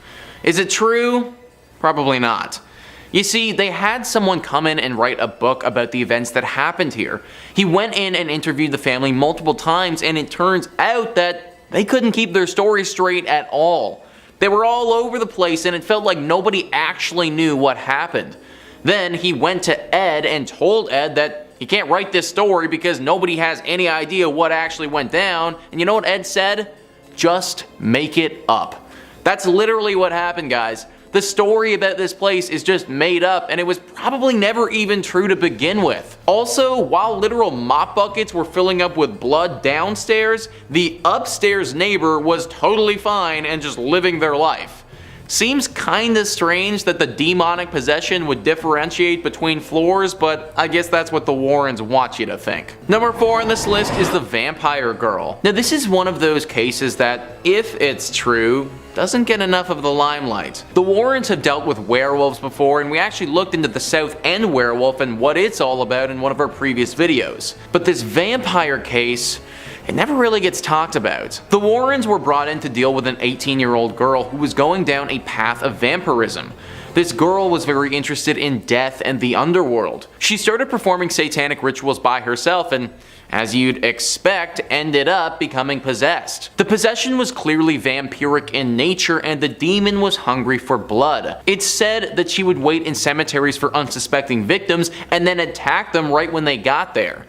Is it true? Probably not. You see, they had someone come in and write a book about the events that happened here. He went in and interviewed the family multiple times, and it turns out that they couldn't keep their story straight at all. They were all over the place, and it felt like nobody actually knew what happened. Then he went to Ed and told Ed that he can't write this story because nobody has any idea what actually went down, and you know what Ed said? Just make it up. That's literally what happened, guys. The story about this place is just made up, and it was probably never even true to begin with. Also, while literal mop buckets were filling up with blood downstairs, the upstairs neighbor was totally fine and just living their life. Seems kinda strange that the demonic possession would differentiate between floors, but I guess that's what the Warrens want you to think. Number 4 on this list is the vampire girl. Now this is one of those cases that, if it's true, doesn't get enough of the limelight. The Warrens have dealt with werewolves before, and we actually looked into the Southend werewolf and what it's all about in one of our previous videos. But this vampire case, it never really gets talked about. The Warrens were brought in to deal with an 18-year-old girl who was going down a path of vampirism. This girl was very interested in death and the underworld. She started performing satanic rituals by herself and, as you'd expect, ended up becoming possessed. The possession was clearly vampiric in nature, and the demon was hungry for blood. It's said that she would wait in cemeteries for unsuspecting victims and then attack them right when they got there.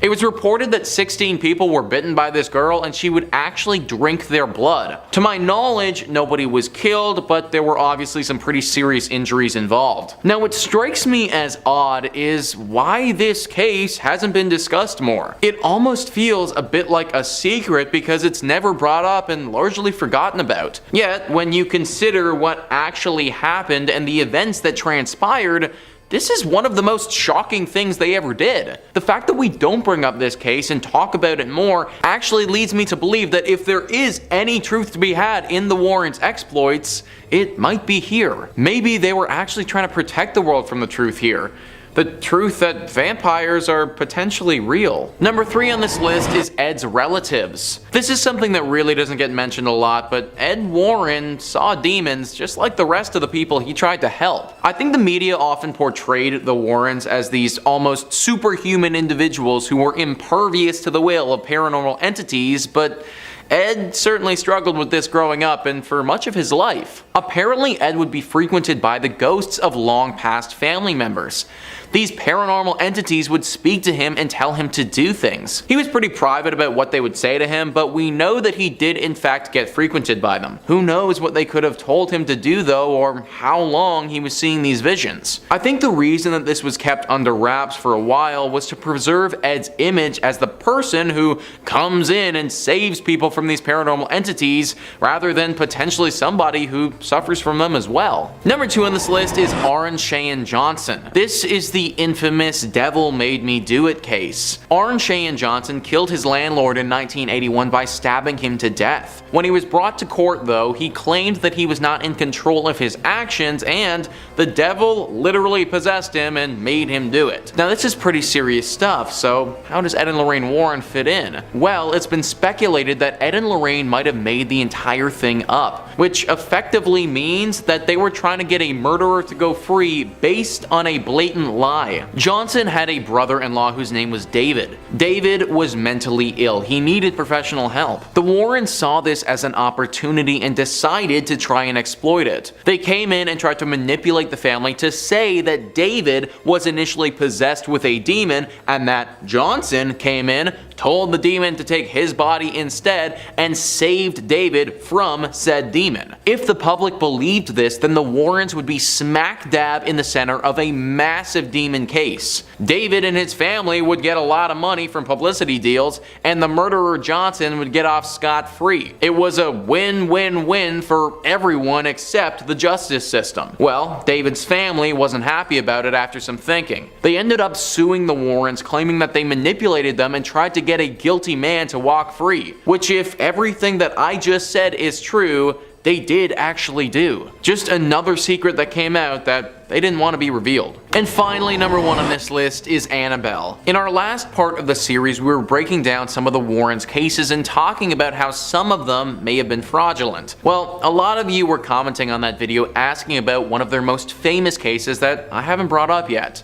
It was reported that 16 people were bitten by this girl, and she would actually drink their blood. To my knowledge, nobody was killed, but there were obviously some pretty serious injuries involved. Now what strikes me as odd is why this case hasn't been discussed more. It almost feels a bit like a secret because it's never brought up and largely forgotten about. Yet, when you consider what actually happened and the events that transpired, this is one of the most shocking things they ever did. The fact that we don't bring up this case and talk about it more actually leads me to believe that if there is any truth to be had in the Warrens' exploits, it might be here. Maybe they were actually trying to protect the world from the truth here. The truth that vampires are potentially real. Number 3 on this list is Ed's relatives. This is something that really doesn't get mentioned a lot, but Ed Warren saw demons just like the rest of the people he tried to help. I think the media often portrayed the Warrens as these almost superhuman individuals who were impervious to the will of paranormal entities, but Ed certainly struggled with this growing up and for much of his life. Apparently, Ed would be frequented by the ghosts of long past family members. These paranormal entities would speak to him and tell him to do things. He was pretty private about what they would say to him, but we know that he did in fact get frequented by them. Who knows what they could have told him to do though, or how long he was seeing these visions. I think the reason that this was kept under wraps for a while was to preserve Ed's image as the person who comes in and saves people from these paranormal entities, rather than potentially somebody who suffers from them as well. Number 2 on this list is Arne Johnson. This is the the infamous devil made me do it case. Arne Johnson killed his landlord in 1981 by stabbing him to death. When he was brought to court though, he claimed that he was not in control of his actions and the devil literally possessed him and made him do it. Now this is pretty serious stuff, so how does Ed and Lorraine Warren fit in? Well, it's been speculated that Ed and Lorraine might have made the entire thing up, which effectively means that they were trying to get a murderer to go free based on a blatant lie. Johnson had a brother-in-law whose name was David. David was mentally ill. He needed professional help. The Warrens saw this as an opportunity and decided to try and exploit it. They came in and tried to manipulate the family to say that David was initially possessed with a demon and that Johnson came in, told the demon to take his body instead, and saved David from said demon. If the public believed this, then the Warrens would be smack dab in the center of a massive demon case. David and his family would get a lot of money from publicity deals, and the murderer Johnson would get off scot-free. It was a win-win-win for everyone except the justice system. Well, David's family wasn't happy about it after some thinking. They ended up suing the Warrens, claiming that they manipulated them and tried to get a guilty man to walk free, which if everything that I just said is true, they did actually do. Just another secret that came out that they didn't want to be revealed. And finally, number 1 on this list is Annabelle. In our last part of the series, we were breaking down some of the Warrens' cases and talking about how some of them may have been fraudulent. Well, a lot of you were commenting on that video asking about one of their most famous cases that I haven't brought up yet.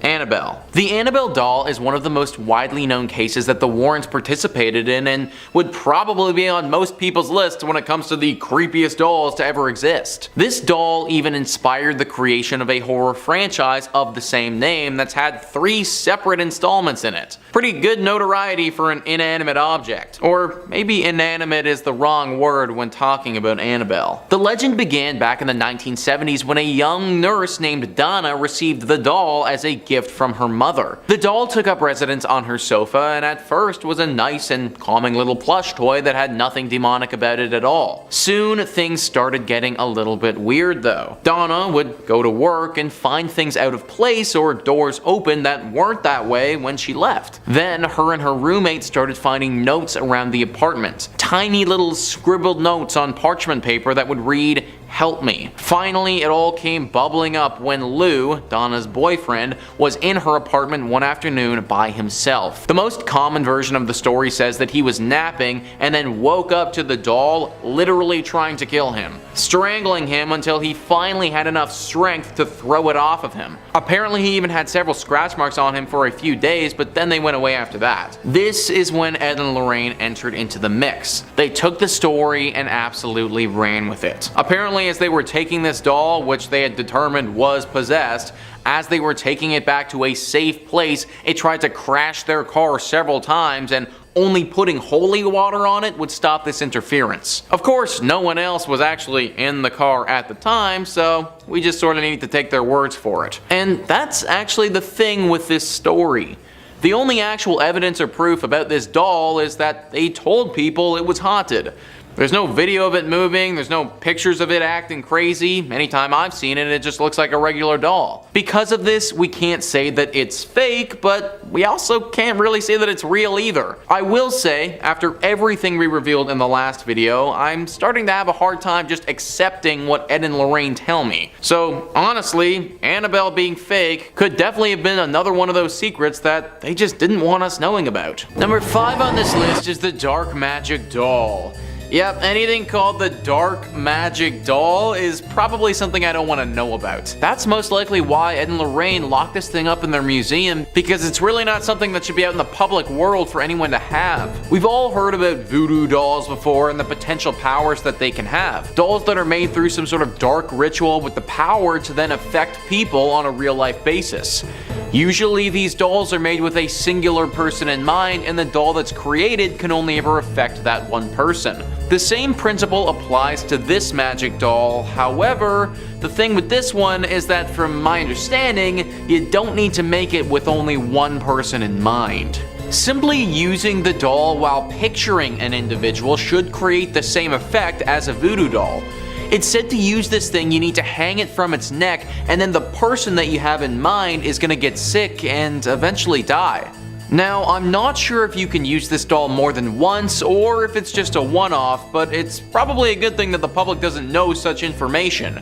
Annabelle. The Annabelle doll is one of the most widely known cases that the Warrens participated in and would probably be on most people's lists when it comes to the creepiest dolls to ever exist. This doll even inspired the creation of a horror franchise of the same name that's had 3 separate installments in it. Pretty good notoriety for an inanimate object. Or maybe inanimate is the wrong word when talking about Annabelle. The legend began back in the 1970s when a young nurse named Donna received the doll as a gift from her mother. The doll took up residence on her sofa and at first was a nice and calming little plush toy that had nothing demonic about it at all. Soon things started getting a little bit weird though. Donna would go to work and find things out of place or doors open that weren't that way when she left. Then her and her roommate started finding notes around the apartment. Tiny little scribbled notes on parchment paper that would read, "Help me." Finally, it all came bubbling up when Lou, Donna's boyfriend, was in her apartment one afternoon by himself. The most common version of the story says that he was napping and then woke up to the doll literally trying to kill him, strangling him until he finally had enough strength to throw it off of him. Apparently he even had several scratch marks on him for a few days, but then they went away after that. This is when Ed and Lorraine entered into the mix. They took the story and absolutely ran with it. Apparently as they were taking this doll, which they had determined was possessed, as they were taking it back to a safe place, it tried to crash their car several times and only putting holy water on it would stop this interference. Of course, no one else was actually in the car at the time, so we just sort of need to take their words for it. And that's actually the thing with this story. The only actual evidence or proof about this doll is that they told people it was haunted. There's no video of it moving, there's no pictures of it acting crazy. Anytime I've seen it, it just looks like a regular doll. Because of this, we can't say that it's fake, but we also can't really say that it's real either. I will say, after everything we revealed in the last video, I'm starting to have a hard time just accepting what Ed and Lorraine tell me. So honestly, Annabelle being fake could definitely have been another one of those secrets that they just didn't want us knowing about. Number 5 on this list is the dark magic doll. Yep, anything called the dark magic doll is probably something I don't want to know about. That's most likely why Ed and Lorraine locked this thing up in their museum, because it's really not something that should be out in the public world for anyone to have. We've all heard about voodoo dolls before and the potential powers that they can have. Dolls that are made through some sort of dark ritual with the power to then affect people on a real life basis. Usually these dolls are made with a singular person in mind, and the doll that's created can only ever affect that one person. The same principle applies to this magic doll. However, the thing with this one is that from my understanding, you don't need to make it with only one person in mind. Simply using the doll while picturing an individual should create the same effect as a voodoo doll. It's said to use this thing, you need to hang it from its neck, and then the person that you have in mind is gonna get sick and eventually die. Now, I'm not sure if you can use this doll more than once, or if it's just a one-off, but it's probably a good thing that the public doesn't know such information.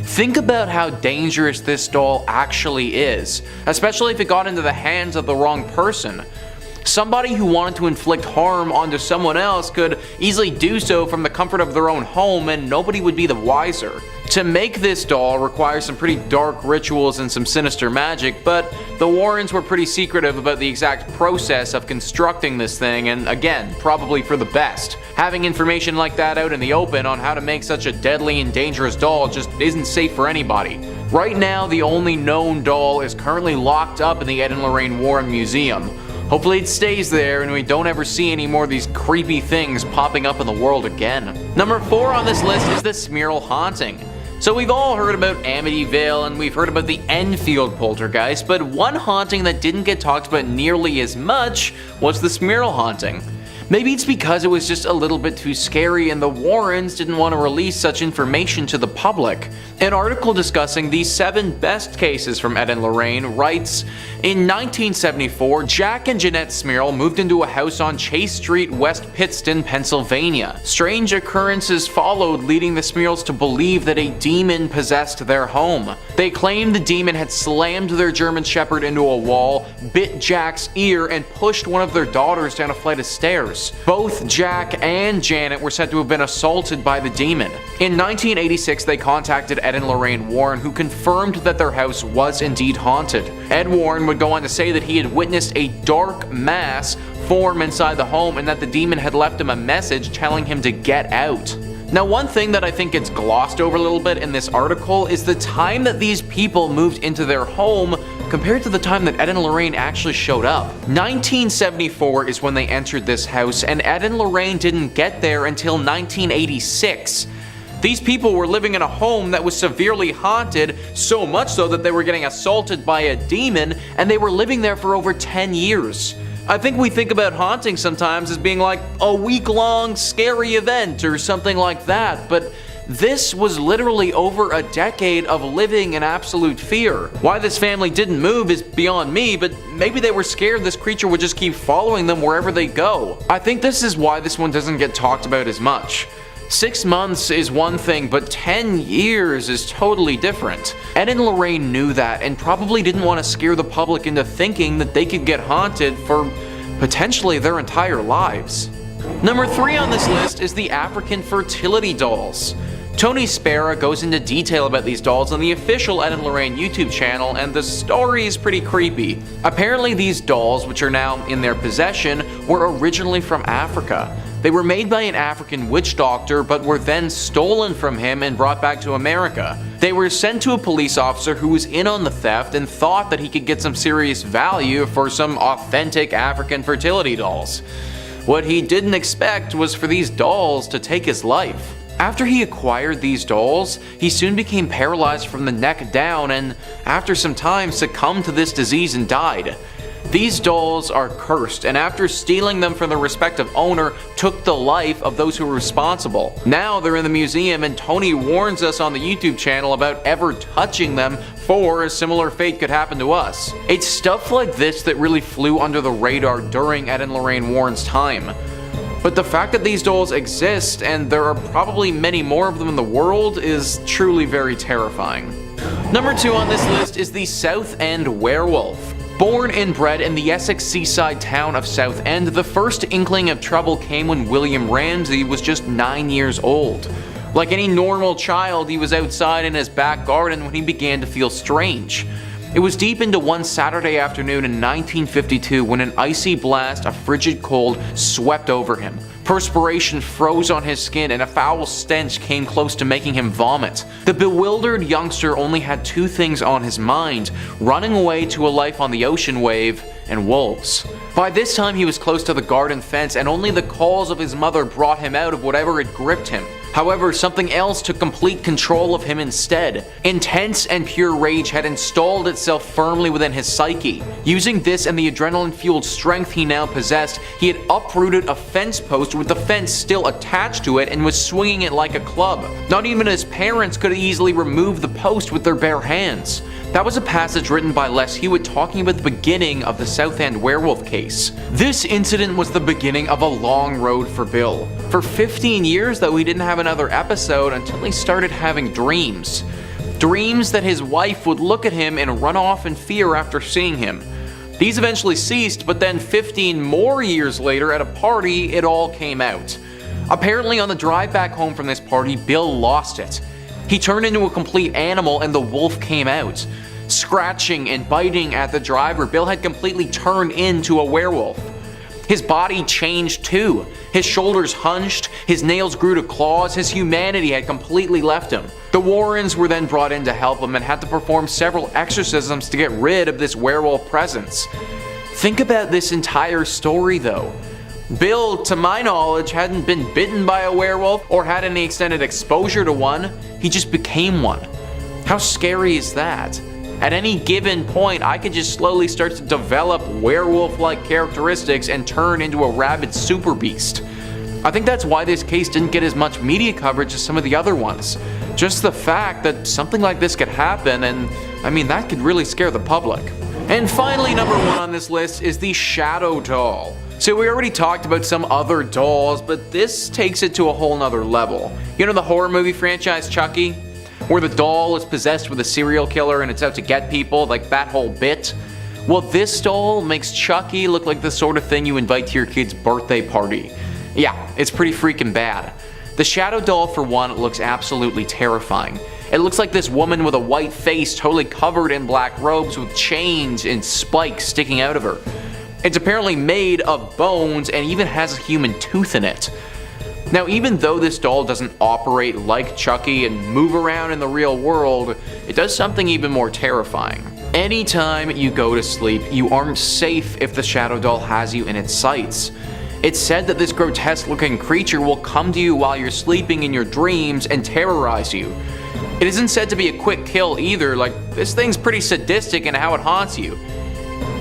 Think about how dangerous this doll actually is, especially if it got into the hands of the wrong person. Somebody who wanted to inflict harm onto someone else could easily do so from the comfort of their own home and nobody would be the wiser. To make this doll requires some pretty dark rituals and some sinister magic, but the Warrens were pretty secretive about the exact process of constructing this thing, and again, probably for the best. Having information like that out in the open on how to make such a deadly and dangerous doll just isn't safe for anybody. Right now, the only known doll is currently locked up in the Ed and Lorraine Warren Museum. Hopefully it stays there and we don't ever see any more of these creepy things popping up in the world again. Number 4 on this list is the Smurl haunting. So we've all heard about Amityville and we've heard about the Enfield poltergeist, but one haunting that didn't get talked about nearly as much was the Smurl haunting. Maybe it's because it was just a little bit too scary and the Warrens didn't want to release such information to the public. An article discussing the 7 best cases from Ed and Lorraine writes, in 1974, Jack and Jeanette Smurl moved into a house on Chase Street, West Pittston, Pennsylvania. Strange occurrences followed, leading the Smurls to believe that a demon possessed their home. They claimed the demon had slammed their German Shepherd into a wall, bit Jack's ear, and pushed one of their daughters down a flight of stairs. Both Jack and Janet were said to have been assaulted by the demon. In 1986, they contacted Ed and Lorraine Warren, who confirmed that their house was indeed haunted. Ed Warren would go on to say that he had witnessed a dark mass form inside the home and that the demon had left him a message telling him to get out. Now, one thing that I think gets glossed over a little bit in this article is the time that these people moved into their home compared to the time that Ed and Lorraine actually showed up. 1974 is when they entered this house, and Ed and Lorraine didn't get there until 1986. These people were living in a home that was severely haunted, so much so that they were getting assaulted by a demon, and they were living there for over 10 years. I think we think about haunting sometimes as being like a week-long scary event or something like that, but this was literally over a decade of living in absolute fear. Why this family didn't move is beyond me, but maybe they were scared this creature would just keep following them wherever they go. I think this is why this one doesn't get talked about as much. 6 months is one thing, but 10 years is totally different. Ed and Lorraine knew that and probably didn't want to scare the public into thinking that they could get haunted for potentially their entire lives. Number 3 on this list is the African fertility dolls. Tony Spera goes into detail about these dolls on the official Ed and Lorraine YouTube channel, and the story is pretty creepy. Apparently these dolls, which are now in their possession, were originally from Africa. They were made by an African witch doctor, but were then stolen from him and brought back to America. They were sent to a police officer who was in on the theft and thought that he could get some serious value for some authentic African fertility dolls. What he didn't expect was for these dolls to take his life. After he acquired these dolls, he soon became paralyzed from the neck down and, after some time, succumbed to this disease and died. These dolls are cursed, and after stealing them from their respective owner, took the life of those who were responsible. Now they're in the museum, and Tony warns us on the YouTube channel about ever touching them, for a similar fate could happen to us. It's stuff like this that really flew under the radar during Ed and Lorraine Warren's time. But the fact that these dolls exist, and there are probably many more of them in the world, is truly very terrifying. Number 2 on this list is the Southend werewolf. Born and bred in the Essex seaside town of Southend, the first inkling of trouble came when William Ramsey was just 9 years old. Like any normal child, he was outside in his back garden when he began to feel strange. It was deep into one Saturday afternoon in 1952 when an icy blast of frigid cold swept over him. Perspiration froze on his skin and a foul stench came close to making him vomit. The bewildered youngster only had 2 things on his mind: running away to a life on the ocean wave and wolves. By this time he was close to the garden fence, and only the calls of his mother brought him out of whatever had gripped him. However, something else took complete control of him instead. Intense and pure rage had installed itself firmly within his psyche. Using this and the adrenaline-fueled strength he now possessed, he had uprooted a fence post with the fence still attached to it and was swinging it like a club. Not even his parents could easily remove the post with their bare hands. That was a passage written by Les Hewitt talking about the beginning of the Southend werewolf case. This incident was the beginning of a long road for Bill. For 15 years though, he didn't have another episode until he started having dreams. Dreams that his wife would look at him and run off in fear after seeing him. These eventually ceased, but then 15 more years later at a party, it all came out. Apparently on the drive back home from this party, Bill lost it. He turned into a complete animal and the wolf came out. Scratching and biting at the driver, Bill had completely turned into a werewolf. His body changed too. His shoulders hunched, his nails grew to claws, his humanity had completely left him. The Warrens were then brought in to help him and had to perform several exorcisms to get rid of this werewolf presence. Think about this entire story though. Bill, to my knowledge, hadn't been bitten by a werewolf or had any extended exposure to one. He just became one. How scary is that? At any given point, I could just slowly start to develop werewolf-like characteristics and turn into a rabid super beast. I think that's why this case didn't get as much media coverage as some of the other ones. Just the fact that something like this could happen, and I mean, that could really scare the public. And finally, number 1 on this list is the Shadow Doll. So we already talked about some other dolls, but this takes it to a whole nother level. You know the horror movie franchise Chucky? Where the doll is possessed with a serial killer and it's out to get people, like that whole bit? Well, this doll makes Chucky look like the sort of thing you invite to your kid's birthday party. Yeah, it's pretty freaking bad. The Shadow Doll, for one, looks absolutely terrifying. It looks like this woman with a white face totally covered in black robes with chains and spikes sticking out of her. It's apparently made of bones and even has a human tooth in it. Now, even though this doll doesn't operate like Chucky and move around in the real world, it does something even more terrifying. Anytime you go to sleep, you aren't safe if the Shadow Doll has you in its sights. It's said that this grotesque-looking creature will come to you while you're sleeping in your dreams and terrorize you. It isn't said to be a quick kill either, like this thing's pretty sadistic in how it haunts you.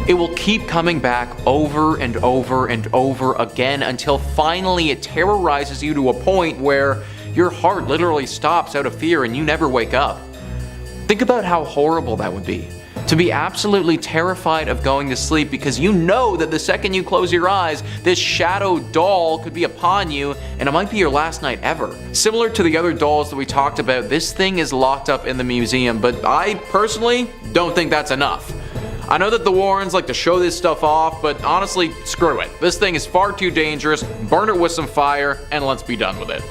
It will keep coming back over and over and over again until finally it terrorizes you to a point where your heart literally stops out of fear and you never wake up. Think about how horrible that would be. To be absolutely terrified of going to sleep because you know that the second you close your eyes, this shadow doll could be upon you and it might be your last night ever. Similar to the other dolls that we talked about, this thing is locked up in the museum, but I personally don't think that's enough. I know that the Warrens like to show this stuff off, but honestly, screw it. This thing is far too dangerous, burn it with some fire, and let's be done with it.